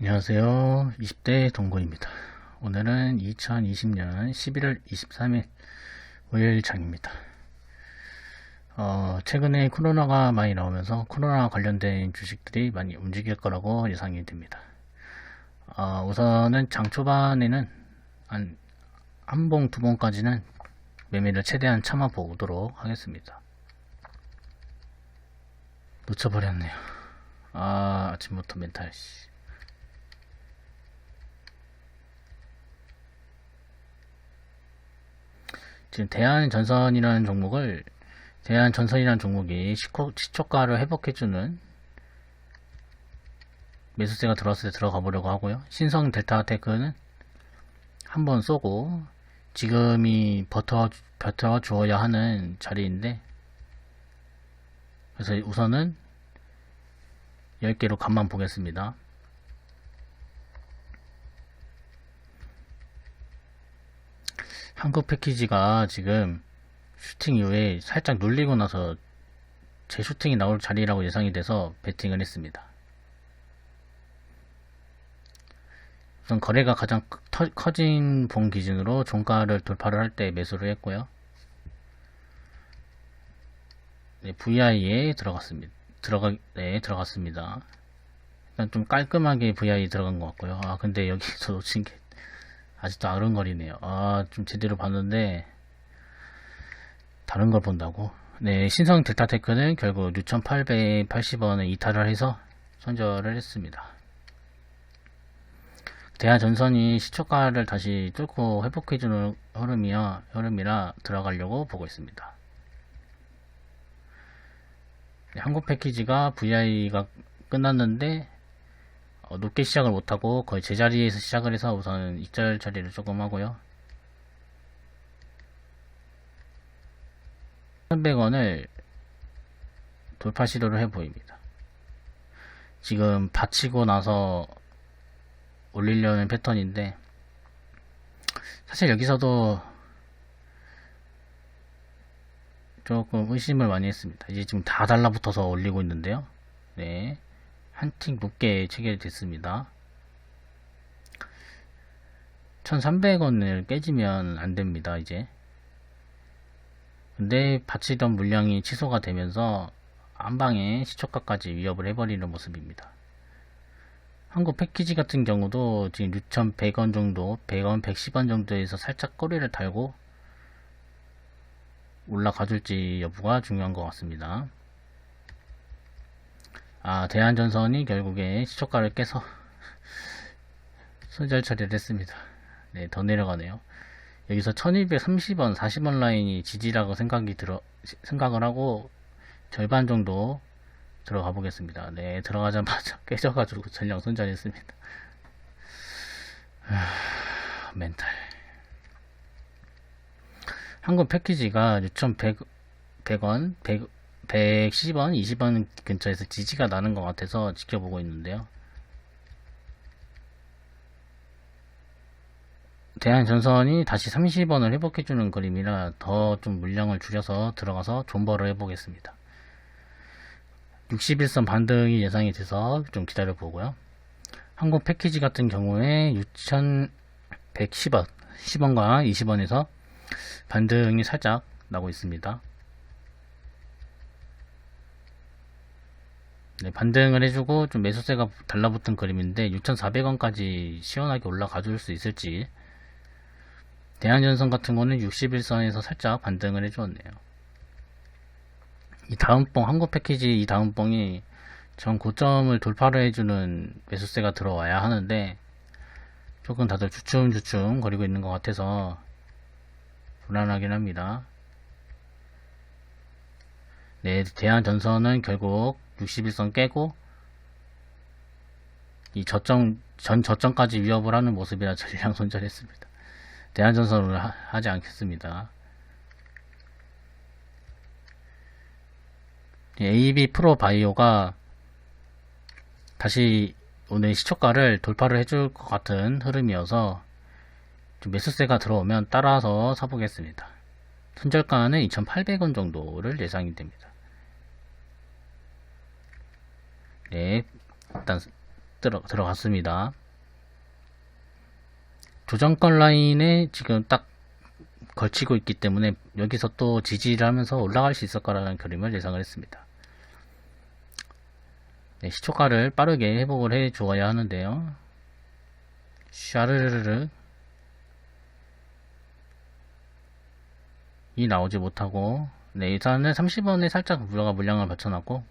안녕하세요. 20대 동고입니다. 오늘은 2020년 11월 23일 월요일장입니다. 최근에 코로나가 많이 나오면서 코로나 관련된 주식들이 많이 움직일 거라고 예상이 됩니다. 우선은 장 초반에는 한 봉, 두 봉까지는 매매를 최대한 참아 보도록 하겠습니다. 놓쳐버렸네요. 아침부터 멘탈. 지금 대한전선이라는 종목이 시초가를 회복해주는 매수세가 들어왔을 때 들어가 보려고 하고요. 신성 델타테크는 한번 쏘고 지금이 버텨 주어야 하는 자리인데, 그래서 우선은 10개로 간만 보겠습니다. 한국 패키지가 지금 슈팅 이후에 살짝 눌리고 나서 재슈팅이 나올 자리라고 예상이 돼서 베팅을 했습니다. 우선 거래가 가장 커진 봉 기준으로 종가를 돌파를 할 때 매수를 했고요. VI에 들어갔습니다. 일단 좀 깔끔하게 VI 들어간 것 같고요. 근데 여기서 놓친 게 아직도 아른거리네요. 좀 제대로 봤는데 다른 걸 본다고. 네, 신성 델타테크는 결국 6,880원에 이탈을 해서 손절을 했습니다. 대한전선이 시초가를 다시 뚫고 회복해주는 흐름이라 들어가려고 보고 있습니다. 네, 한국 패키지가 VI가 끝났는데 높게 시작을 못하고 거의 제자리에서 시작을 해서 우선 익절 처리를 조금 하고요. 1,100원을 돌파 시도를 해 보입니다. 지금 받치고 나서 올리려는 패턴인데, 사실 여기서도 조금 의심을 많이 했습니다. 이제 지금 다 달라붙어서 올리고 있는데요. 네, 한 틱 높게 체결됐습니다. 1,300원을 깨지면 안됩니다. 이제 근데 받치던 물량이 취소가 되면서 한방에 시초가까지 위협을 해버리는 모습입니다. 한국 패키지 같은 경우도 지금 6,100원 정도, 100원, 110원 정도에서 살짝 꼬리를 달고 올라가줄지 여부가 중요한 것 같습니다. 대한전선이 결국에 시초가를 깨서 손절 처리를 했습니다. 네, 더 내려가네요. 여기서 1230원, 40원 라인이 지지라고 생각을 하고 절반 정도 들어가 보겠습니다. 네, 들어가자마자 깨져가지고 전량 손절했습니다. 멘탈. 한국 패키지가 6,100원, 110원, 20원 근처에서 지지가 나는 것 같아서 지켜보고 있는데요. 대한전선이 다시 30원을 회복해주는 그림이라 더 좀 물량을 줄여서 들어가서 존버를 해보겠습니다. 61선 반등이 예상이 돼서 좀 기다려보고요. 한국 패키지 같은 경우에 6,110원, 10원과 20원에서 반등이 살짝 나고 있습니다. 네, 반등을 해주고 좀 매수세가 달라붙은 그림인데 6,400원까지 시원하게 올라가 줄 수 있을지. 대한전선 같은 거는 61선에서 살짝 반등을 해주었네요. 이 다음 봉, 한국 패키지 이 다음 봉이 전 고점을 돌파를 해주는 매수세가 들어와야 하는데 조금 다들 주춤주춤 거리고 있는 것 같아서 불안하긴 합니다. 네, 대한전선은 결국 61선 깨고 이 전 저점까지 위협을 하는 모습이라 전량 손절했습니다. 대한전선을 하지 않겠습니다. AB 프로바이오가 다시 오늘 시초가를 돌파를 해줄 것 같은 흐름이어서 좀 매수세가 들어오면 따라서 사보겠습니다. 손절가는 2,800원 정도를 예상이 됩니다. 네, 일단 들어갔습니다. 조정권 라인에 지금 딱 걸치고 있기 때문에 여기서 또 지지를 하면서 올라갈 수 있을 거라는 그림을 예상을 했습니다. 네, 시초가를 빠르게 회복을 해 주어야 하는데요. 샤르르르 이 나오지 못하고, 네, 일단은 30원에 살짝 물량을 받쳐놨고,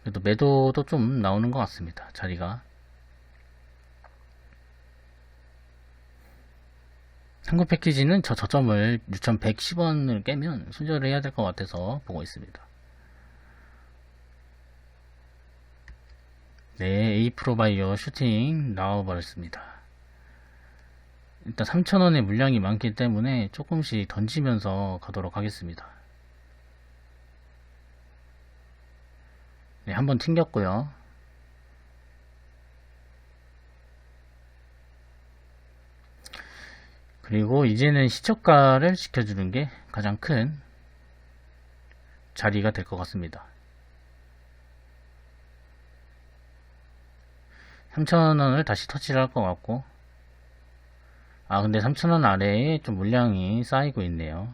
그래도 매도도 좀 나오는 것 같습니다. 자리가. 한국 패키지는 저 저점을 6,110원을 깨면 손절을 해야 될 것 같아서 보고 있습니다. 네, A프로바이어 슈팅 나와버렸습니다. 일단 3,000원의 물량이 많기 때문에 조금씩 던지면서 가도록 하겠습니다. 네, 한번 튕겼고요. 그리고 이제는 시초가를 지켜주는 게 가장 큰 자리가 될 것 같습니다. 3,000원을 다시 터치를 할 것 같고, 근데 3,000원 아래에 좀 물량이 쌓이고 있네요.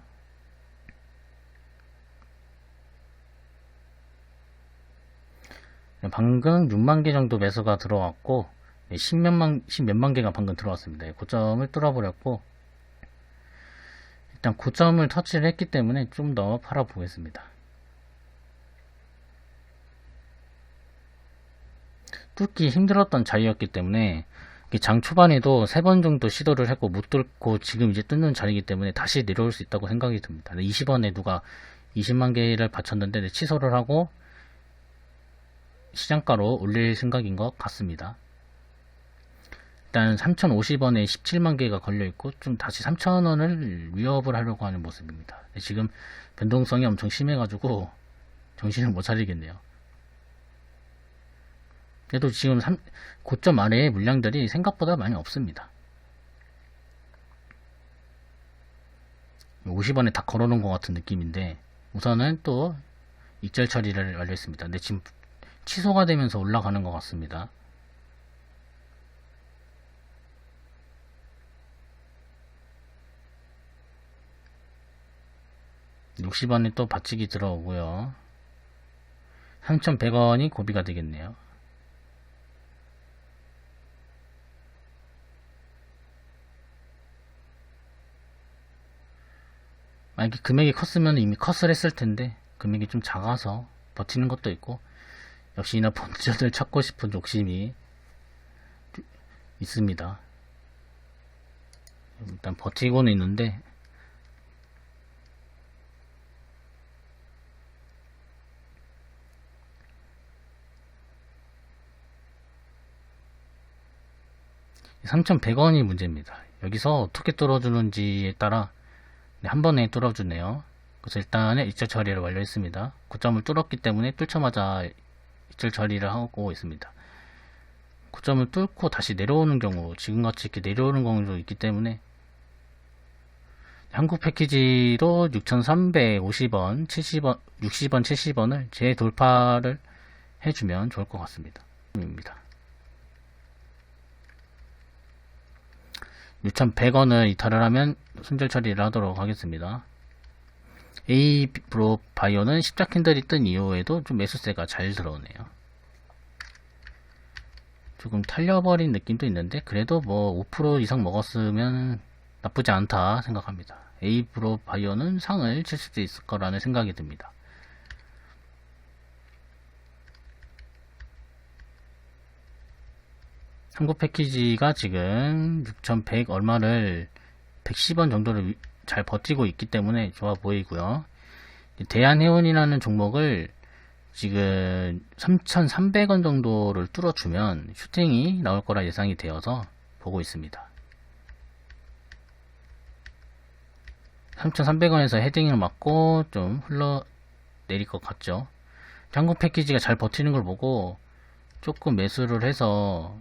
방금 6만 개 정도 매수가 들어왔고, 10몇만 개가 방금 들어왔습니다. 고점을 뚫어버렸고, 일단 고점을 터치를 했기 때문에 좀 더 팔아보겠습니다. 뚫기 힘들었던 자리였기 때문에 장 초반에도 3번 정도 시도를 했고 못 뚫고 지금 이제 뚫는 자리이기 때문에 다시 내려올 수 있다고 생각이 듭니다. 20원에 누가 20만 개를 바쳤는데 취소를 하고 시장가로 올릴 생각인 것 같습니다. 일단 3,050원에 17만 개가 걸려있고 좀 다시 3,000원을 위협을 하려고 하는 모습입니다. 지금 변동성이 엄청 심해가지고 정신을 못 차리겠네요. 그래도 지금 고점 아래의 물량들이 생각보다 많이 없습니다. 50원에 다 걸어놓은 것 같은 느낌인데 우선은 또 익절 처리를 완료했습니다. 근데 지금 취소가 되면서 올라가는 것 같습니다. (60원에) 또 받치기 들어오고요. 3,100원이 고비가 되겠네요. 만약에 금액이 컸으면 이미 컷을 했을 텐데 금액이 좀 작아서 버티는 것도 있고, 역시나 본전을 찾고 싶은 욕심이 있습니다. 일단 버티고는 있는데 (3,100원이) 문제입니다. 여기서 어떻게 뚫어주는지에 따라 한 번에 뚫어주네요. 그래서 일단은 익절 처리를 완료했습니다. 고점을 뚫었기 때문에 뚫자마자 익절 처리를 하고 있습니다. 고점을 뚫고 다시 내려오는 경우, 지금같이 이렇게 내려오는 경우도 있기 때문에 한국 패키지도 6,350원, 70원, 60원, 70원을 재돌파를 해주면 좋을 것 같습니다. 6,100원을 이탈을 하면 손절 처리를 하도록 하겠습니다. A프로바이어는 십자 캔들이 뜬 이후에도 좀 매수세가 잘 들어오네요. 조금 탈려버린 느낌도 있는데 그래도 뭐 5% 이상 먹었으면 나쁘지 않다 생각합니다. A프로바이어는 상을 칠 수도 있을 거라는 생각이 듭니다. 한국 패키지가 지금 6,100 얼마를 110원 정도를 잘 버티고 있기 때문에 좋아 보이고요. 대한해운이라는 종목을 지금 3,300원 정도를 뚫어주면 슈팅이 나올 거라 예상이 되어서 보고 있습니다. 3,300원에서 헤딩을 맞고 좀 흘러내릴 것 같죠. 한국 패키지가 잘 버티는 걸 보고 조금 매수를 해서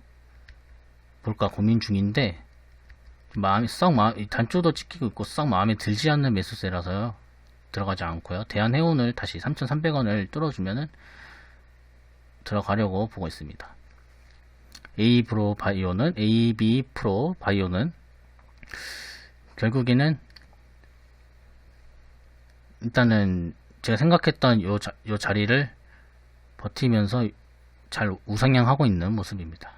볼까 고민 중인데 단조도 찍히고 있고 썩 마음에 들지 않는 매수세라서요. 들어가지 않고요. 대한해운을 다시 3,300원을 뚫어주면은 들어가려고 보고 있습니다. AB 프로 바이오는 결국에는 일단은 제가 생각했던 요 자리를 버티면서 잘 우상향하고 있는 모습입니다.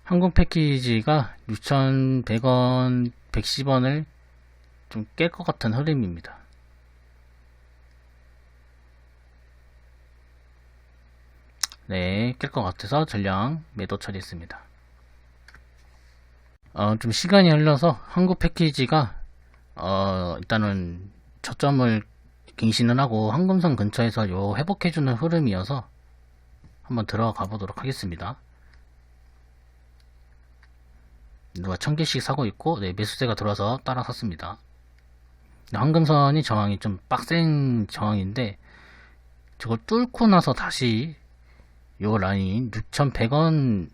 항공 패키지가 6,100원, 110원을 좀 깰 것 같은 흐름입니다. 네, 깰 것 같아서 전량 매도 처리했습니다. 좀 시간이 흘러서 항공 패키지가 일단은 저점을 갱신을 하고 황금선 근처에서 요 회복해주는 흐름이어서 한번 들어가 보도록 하겠습니다. 누가 1000개씩 사고 있고, 네, 매수세가 들어와서 따라 샀습니다. 황금선이 저항이 좀 빡센 저항인데, 저걸 뚫고 나서 다시 요 라인 6,100원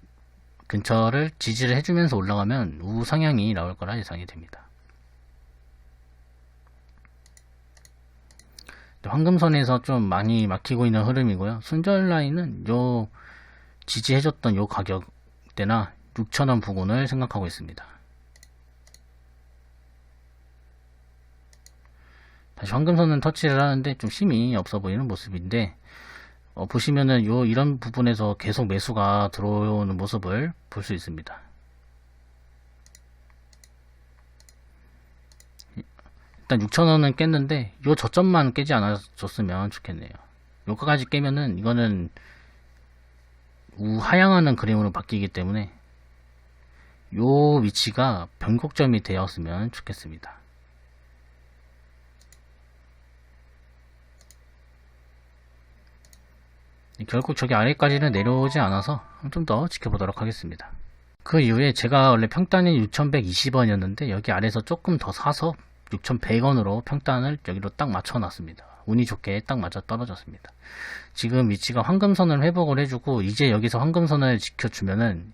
근처를 지지를 해주면서 올라가면 우상향이 나올 거라 예상이 됩니다. 황금선에서 좀 많이 막히고 있는 흐름이고요. 순절 라인은 요 지지해줬던 요 가격대나 6,000원 부근을 생각하고 있습니다. 다시 황금선은 터치를 하는데 좀 힘이 없어 보이는 모습인데, 보시면은 이런 부분에서 계속 매수가 들어오는 모습을 볼 수 있습니다. 일단 6,000원은 깼는데 요 저점만 깨지 않아줬으면 좋겠네요. 요거까지 깨면은 이거는 우하향하는 그림으로 바뀌기 때문에 요 위치가 변곡점이 되었으면 좋겠습니다. 결국 저기 아래까지는 내려오지 않아서 좀 더 지켜보도록 하겠습니다. 그 이후에 제가 원래 평단이 6,120원이었는데 여기 아래에서 조금 더 사서 6,100원으로 평단을 여기로 딱 맞춰 놨습니다. 운이 좋게 딱 맞아 떨어졌습니다. 지금 위치가 황금선을 회복을 해주고, 이제 여기서 황금선을 지켜주면은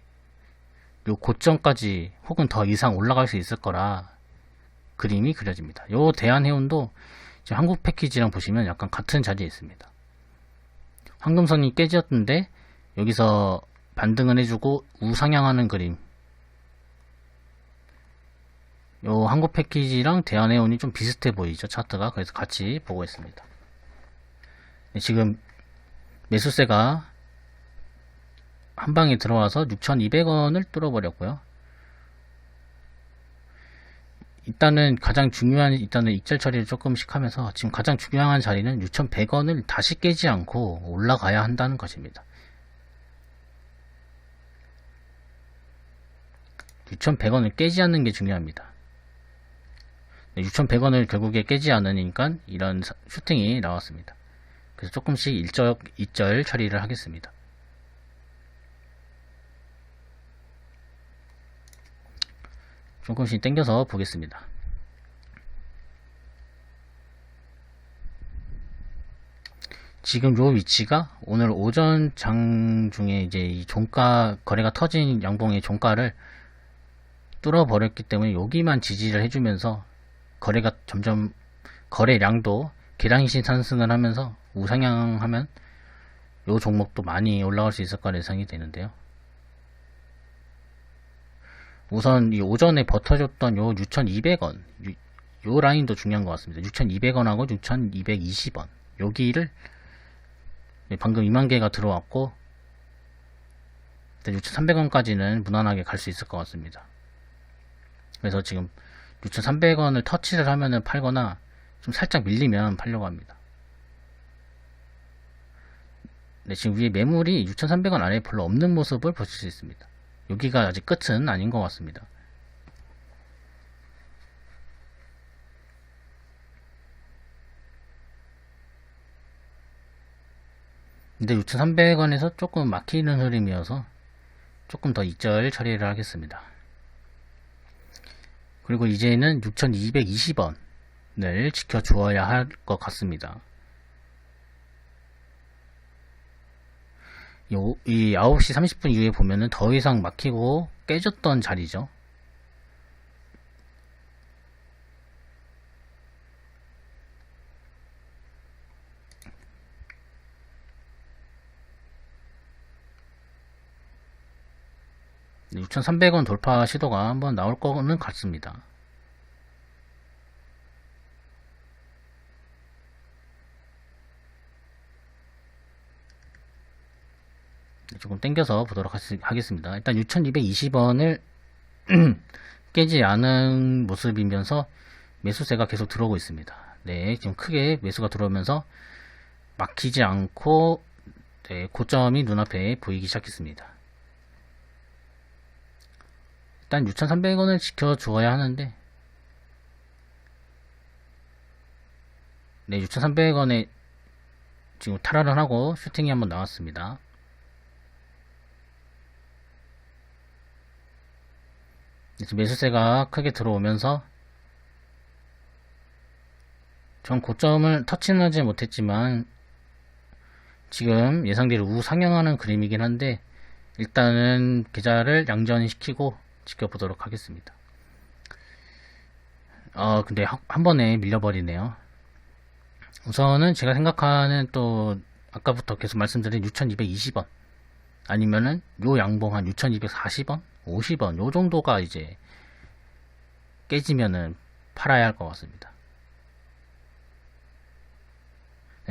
요 고점까지 혹은 더 이상 올라갈 수 있을 거라 그림이 그려집니다. 요 대한해운도 지금 한국 패키지랑 보시면 약간 같은 자리에 있습니다. 황금선이 깨졌는데 여기서 반등을 해주고 우상향하는 그림. 요 한국 패키지랑 대한해운이 좀 비슷해 보이죠, 차트가. 그래서 같이 보고 있습니다. 네, 지금 매수세가 한 방에 들어와서 6,200원을 뚫어버렸고요. 일단은 일단은 익절 처리를 조금씩 하면서 지금 가장 중요한 자리는 6,100원을 다시 깨지 않고 올라가야 한다는 것입니다. 6,100원을 깨지 않는 게 중요합니다. 6,100원을 결국에 깨지 않으니까 이런 슈팅이 나왔습니다. 그래서 조금씩 익절 처리를 하겠습니다. 조금씩 당겨서 보겠습니다. 지금 요 위치가 오늘 오전 장 중에 이제 이 종가 거래가 터진 양봉의 종가를 뚫어버렸기 때문에 여기만 지지를 해주면서 거래가 점점 거래량도 계량신 상승을 하면서 우상향하면 요 종목도 많이 올라갈 수 있을 거라 예상이 되는데요. 우선 이 오전에 버텨줬던 요 6,200원 요 라인도 중요한 것 같습니다. 6,200원하고 6,220원 여기를 방금 2만 개가 들어왔고 6,300원까지는 무난하게 갈 수 있을 것 같습니다. 그래서 지금 6,300원을 터치를 하면은 팔거나 좀 살짝 밀리면 팔려고 합니다. 네, 지금 위에 매물이 6,300원 아래에 별로 없는 모습을 보실 수 있습니다. 여기가 아직 끝은 아닌 것 같습니다. 근데 6,300원에서 조금 막히는 흐름이어서 조금 더 익절 처리를 하겠습니다. 그리고 이제는 6,220원을 지켜주어야 할 것 같습니다. 이 9시 30분 이후에 보면은 더 이상 막히고 깨졌던 자리죠. 6,300원 돌파 시도가 한번 나올 거는 같습니다. 조금 땡겨서 보도록 하겠습니다. 일단 6,220원을 깨지 않은 모습이면서 매수세가 계속 들어오고 있습니다. 네, 지금 크게 매수가 들어오면서 막히지 않고 네, 고점이 눈앞에 보이기 시작했습니다. 일단 6,300원을 지켜주어야 하는데 네, 6,300원에 지금 탈환을 하고 슈팅이 한번 나왔습니다. 매수세가 크게 들어오면서 전 고점을 터치하지 못했지만 지금 예상대로 우상향하는 그림이긴 한데 일단은 계좌를 양전시키고 지켜보도록 하겠습니다. 근데 한 번에 밀려버리네요. 우선은 제가 생각하는 또 아까부터 계속 말씀드린 6,220원 아니면은 요 양봉 한 6,240원 50원 요 정도가 이제 깨지면은 팔아야 할 것 같습니다.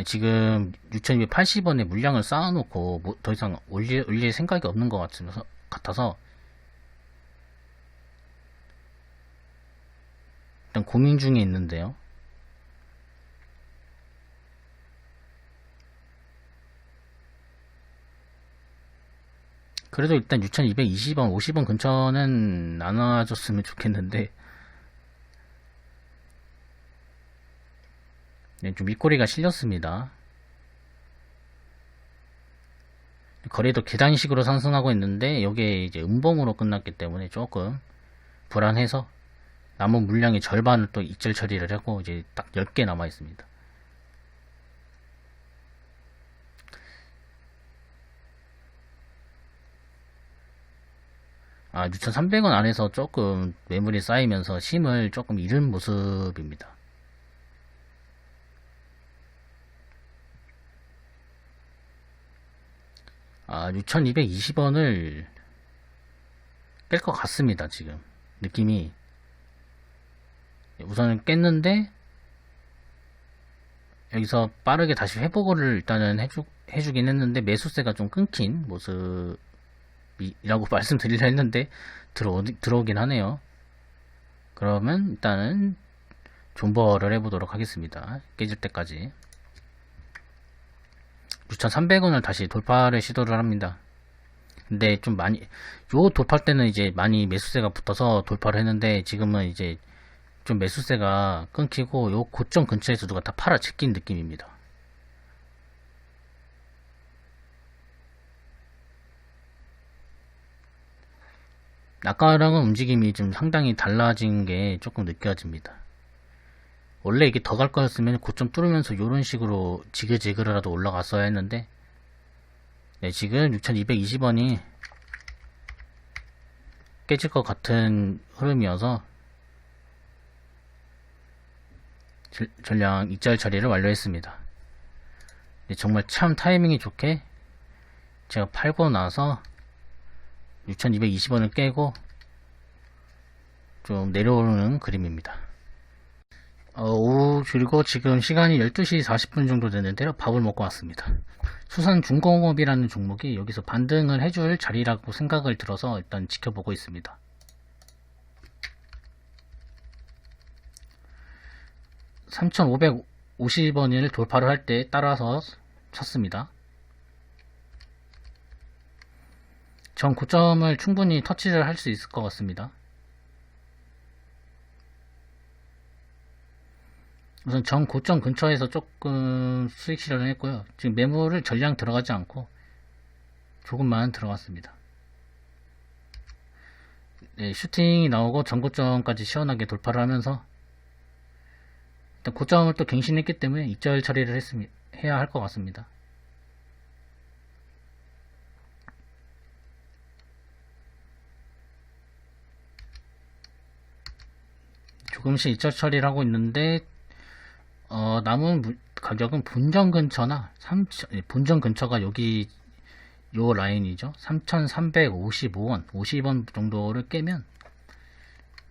지금 6,280원에 물량을 쌓아놓고 뭐 더 이상 올릴 생각이 없는 것 같아서 일단 고민 중에 있는데요. 그래도 일단 6,220원, 50원 근처는 나눠줬으면 좋겠는데 네, 좀 윗꼬리가 실렸습니다. 거래도 계단식으로 상승하고 있는데 여기에 이제 음봉으로 끝났기 때문에 조금 불안해서 남은 물량의 절반을 또 이절 처리를 하고 이제 딱 10개 남아 있습니다. 아, 6,300원 안에서 조금 매물이 쌓이면서 힘을 조금 잃은 모습입니다. 아, 6,220원을 뺄 것 같습니다. 지금 느낌이 우선은 깼는데 여기서 빠르게 다시 회복을 일단은 해주긴 했는데 매수세가 좀 끊긴 모습이라고 말씀드리려 했는데 들어오긴 하네요. 그러면 일단은 존버를 해보도록 하겠습니다. 깨질 때까지 6,300원을 다시 돌파를 시도를 합니다. 근데 좀 많이 요 돌파할 때는 이제 많이 매수세가 붙어서 돌파를 했는데 지금은 이제 좀 매수세가 끊기고 요 고점 근처에서 누가 다 팔아 제낀 느낌입니다. 아까랑은 움직임이 좀 상당히 달라진 게 조금 느껴집니다. 원래 이게 더 갈 거였으면 고점 뚫으면서 이런 식으로 지그재그라도 올라갔어야 했는데 네, 지금 6,220원이 깨질 것 같은 흐름이어서 전량 이절 처리를 완료했습니다. 네, 정말 참 타이밍이 좋게 제가 팔고 나서 6,220원을 깨고 좀 내려오는 그림입니다. 그리고 지금 시간이 12시 40분 정도 됐는데요. 밥을 먹고 왔습니다. 수산중공업이라는 종목이 여기서 반등을 해줄 자리라고 생각을 들어서 일단 지켜보고 있습니다. $3,550을 돌파를 할 때 따라서 쳤습니다. 전 고점을 충분히 터치를 할 수 있을 것 같습니다. 우선 전 고점 근처에서 조금 수익 실현을 했고요. 지금 매물을 전량 들어가지 않고 조금만 들어갔습니다. 네, 슈팅이 나오고 전 고점까지 시원하게 돌파를 하면서 일단 고점을 또 갱신했기 때문에 이절 처리를 해야 할 것 같습니다. 조금씩 이절 처리를 하고 있는데 남은 가격은 본전 근처나 본전 근처가 여기 요 라인이죠. 3,355원, 50원 정도를 깨면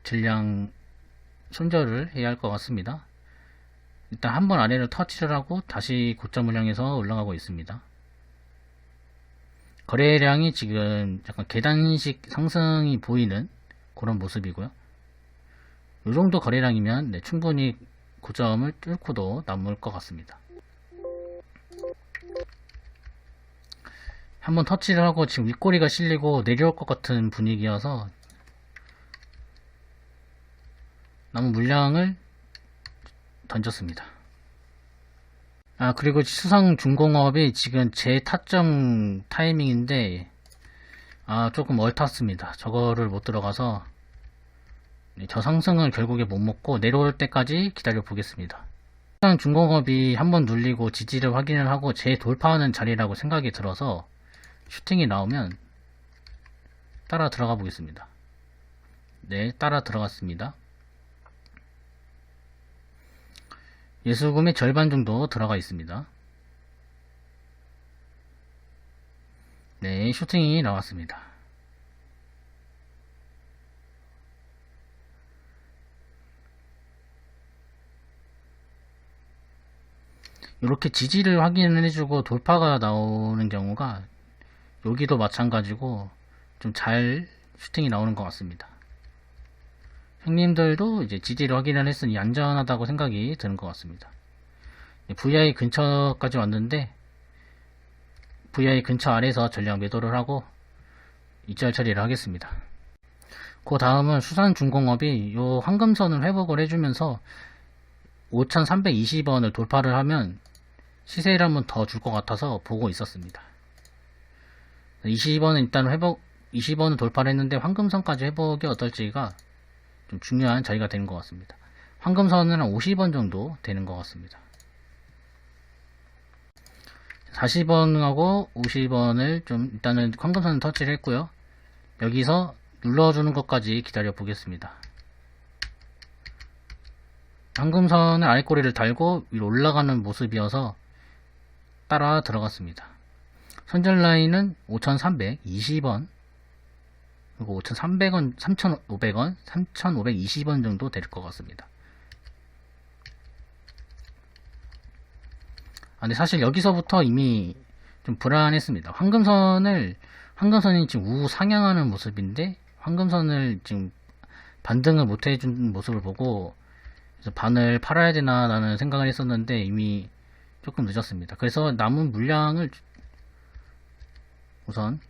전량 손절을 해야 할 것 같습니다. 일단 한번 아래로 터치를 하고 다시 고점을 향해서 올라가고 있습니다. 거래량이 지금 약간 계단식 상승이 보이는 그런 모습이고요. 이 정도 거래량이면 네, 충분히 고점을 뚫고도 남을 것 같습니다. 한번 터치를 하고 지금 윗꼬리가 실리고 내려올 것 같은 분위기여서 남은 물량을 던졌습니다. 그리고 수상중공업이 지금 제 타점 타이밍인데 조금 얼탔습니다. 저거를 못 들어가서 저 상승을 결국에 못 먹고 내려올 때까지 기다려 보겠습니다. 수상중공업이 한번 눌리고 지지를 확인을 하고 재돌파하는 자리라고 생각이 들어서 슈팅이 나오면 따라 들어가 보겠습니다. 네, 따라 들어갔습니다. 예수금의 절반 정도 들어가 있습니다. 네, 슈팅이 나왔습니다. 이렇게 지지를 확인을 해주고 돌파가 나오는 경우가 여기도 마찬가지고 좀 잘 슈팅이 나오는 것 같습니다. 형님들도 이제 지지를 확인을 했으니 안전하다고 생각이 드는 것 같습니다. VI 근처까지 왔는데 VI 근처 아래에서 전량 매도를 하고 이절 처리를 하겠습니다. 그 다음은 수산중공업이 요 황금선을 회복을 해주면서 5,320원을 돌파를 하면 시세를 한번 더 줄 것 같아서 보고 있었습니다. 20원은 일단 20원을 돌파를 했는데 황금선까지 회복이 어떨지가 좀 중요한 자리가 되는 것 같습니다. 황금선은 한 50원 정도 되는 것 같습니다. 40원하고 50원을 좀 일단은 황금선을 터치를 했고요. 여기서 눌러주는 것까지 기다려 보겠습니다. 황금선의 아랫꼬리를 달고 위로 올라가는 모습이어서 따라 들어갔습니다. 손절 라인은 5,320원 그리고 5,300원, 3,500원, 3,520원 정도 될 것 같습니다. 근데 사실 여기서부터 이미 좀 불안했습니다. 황금선이 지금 우상향하는 모습인데 황금선을 지금 반등을 못 해준 모습을 보고 그래서 반을 팔아야 되나 라는 생각을 했었는데 이미 조금 늦었습니다. 그래서 남은 물량을 우선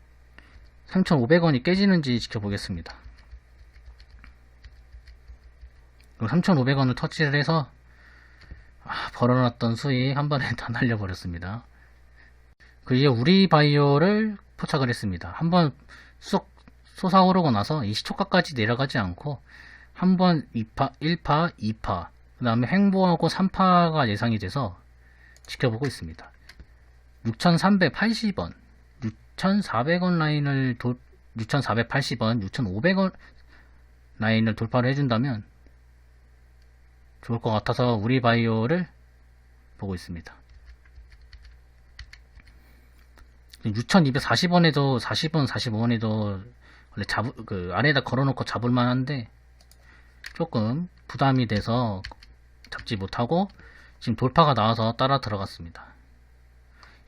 3,500원이 깨지는지 지켜보겠습니다. 3,500원을 터치를 해서 벌어놨던 수익 한 번에 다 날려버렸습니다. 그 이후에 우리바이오를 포착을 했습니다. 한번 쏙 솟아오르고 나서 이 시초가까지 내려가지 않고 한번 2파, 1파, 2파 그 다음에 횡보하고 3파가 예상이 돼서 지켜보고 있습니다. 6,380원 6,400원 라인을 6,480원 6,500원 라인을 돌파를 해준다면 좋을 것 같아서 우리바이오를 보고 있습니다. 6,240원에도 40원 45원에도 원래 아래에다 걸어놓고 잡을만 한데 조금 부담이 돼서 잡지 못하고 지금 돌파가 나와서 따라 들어갔습니다.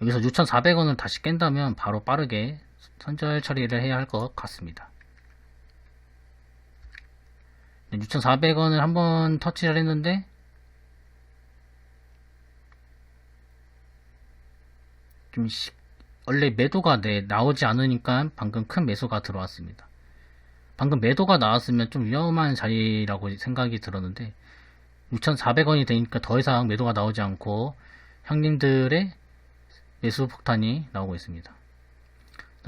여기서 6,400원을 다시 깬다면 바로 빠르게 선절 처리를 해야 할 것 같습니다. 6,400원을 한번 터치를 했는데 좀 원래 매도가 나오지 않으니까 방금 큰 매수가 들어왔습니다. 방금 매도가 나왔으면 좀 위험한 자리라고 생각이 들었는데 6,400원이 되니까 더 이상 매도가 나오지 않고 형님들의 매수 폭탄이 나오고 있습니다.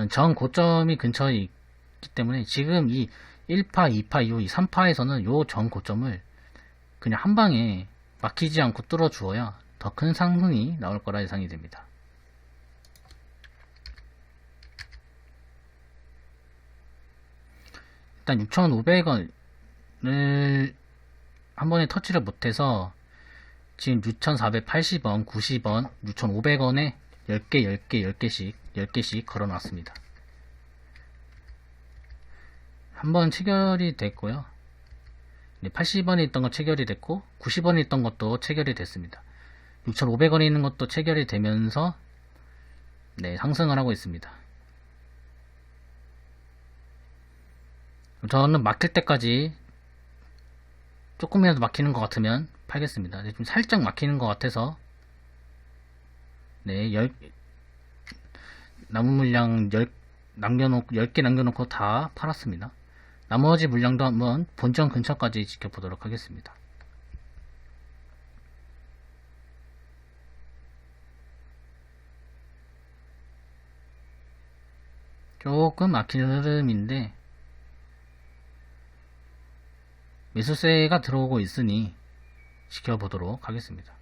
전 고점이 근처에 있기 때문에 지금 이 1파, 2파 이후 이 3파에서는 요 전 고점을 그냥 한 방에 막히지 않고 뚫어 주어야 더 큰 상승이 나올 거라 예상이 됩니다. 일단 6,500원을 한 번에 터치를 못해서 지금 6,480원, 90원, 6,500원에 10개, 10개, 10개씩 걸어놨습니다. 한번 체결이 됐고요. 80원에 있던 거 체결이 됐고 90원에 있던 것도 체결이 됐습니다. 6,500원에 있는 것도 체결이 되면서 네, 상승을 하고 있습니다. 저는 막힐 때까지 조금이라도 막히는 것 같으면 팔겠습니다. 네, 좀 살짝 막히는 것 같아서 네, 남은 물량 10개 남겨놓고 다 팔았습니다. 나머지 물량도 한번 본전 근처까지 지켜보도록 하겠습니다. 조금 막히는 흐름인데 매수세가 들어오고 있으니 지켜보도록 하겠습니다.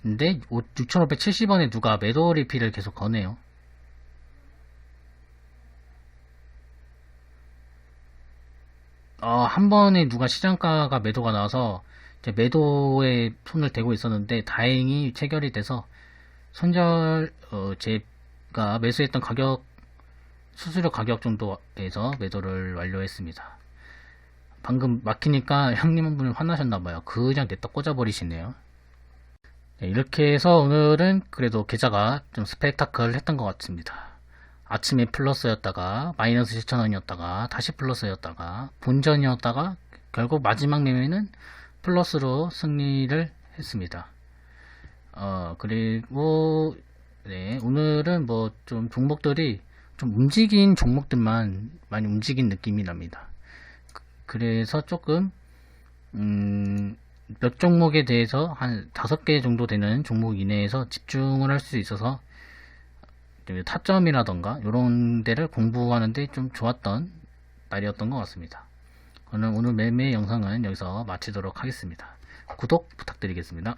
근데 6,570원에 누가 매도 리필을 계속 거네요. 한 번에 누가 시장가가 매도가 나와서 이제 매도에 손을 대고 있었는데 다행히 체결이 돼서 제가 매수했던 가격, 수수료 가격 정도에서 매도를 완료했습니다. 방금 막히니까 형님 한 분이 화나셨나봐요. 그냥 냅다 꽂아버리시네요. 네, 이렇게 해서 오늘은 그래도 계좌가 좀 스펙타클 했던 것 같습니다. 아침에 플러스였다가 마이너스 7,000원이었다가 다시 플러스였다가 본전이었다가 결국 마지막 매매는 플러스로 승리를 했습니다. 그리고 네, 오늘은 뭐 좀 종목들이 좀 움직인 종목들만 많이 움직인 느낌이 납니다. 그래서 조금 몇 종목에 대해서 한 5개 정도 되는 종목 이내에서 집중을 할 수 있어서 타점이라던가 이런 데를 공부하는데 좀 좋았던 날이었던 것 같습니다. 저는 오늘 매매 영상은 여기서 마치도록 하겠습니다. 구독 부탁드리겠습니다.